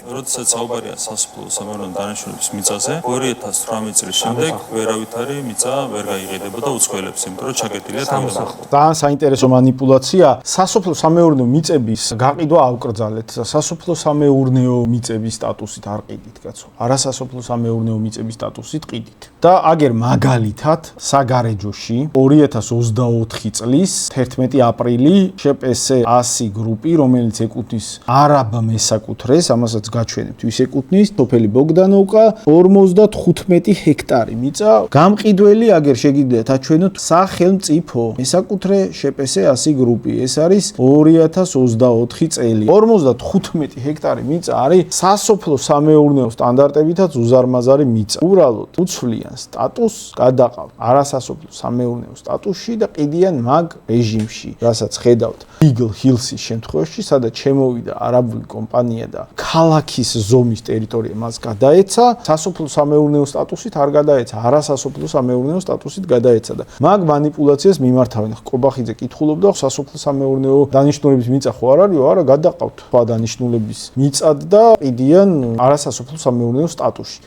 როდესაც საუბარია სასოფლო სამეურნეო დანიშნულების მიწაზე, 2018 წლის შემდეგ ვერავითარი მიწა ვერ გაიყიდებოდა უცხოელებს, იმიტომ რომ ჩაკეტილია თავდაპირველად. ძალიან საინტერესო манипуляცია. სასოფლო სამეურნეო მიწების გაყიდვა ავკრძალეთ. სასოფლო სამეურნეო მიწების სტატუსით არ ყიდით, კაცო. არასასოფლო სამეურნეო მიწების სტატუსით ყიდით. და აგერ მაგალითად საგარეჯოში 2024 წლის 11 აპრილი შპს 100 გრუპი, რომელიც ეკუთვნის არაბ მესაკუთრეს, ამასაც გაჩვენებთ, ვის ეკუთვნის, სოფელი ბოგდანოვკა, 55 ჰექტარი მიწა გამყიდველი, აგერ შეგიძლიათ აჩვენოთ სახელმწიფო მესაკუთრე შპს 100 გრუპი. ეს არის 2024 წელი. 55 ჰექტარი მიწა არის სასოფლო სამეურნეო სტანდარტებითაც უზარმაზარი მიწა. უბრალოდ უცვლიან სტატუსს, გადაყავთ არასასოფლო სამეურნეო სტატუსში და ყიდიან მაგ რეჟიმში, რასაც ხედავთ Eagle Hills-ის შემთხვევაში, სადაც შემოვიდა არაბული კომპანია და ქალაქის ზომის ტერიტორია მას გადაეცა, სასოფლო სამეურნეო სტატუსით არ გადაეცა, არასასოფლო სამეურნეო სტატუსით გადაეცა და მაგ манипуляციას მიმართავენ. ყობახიძე კითხულობდა, სასოფლო სამეურნეო დანიშნულების მიწა ხო არ არისო? არა, გადაყავთ სხვა დანიშნულების მიწად და ყიდიან არასასოფლო სამეურნეო სტატუსში.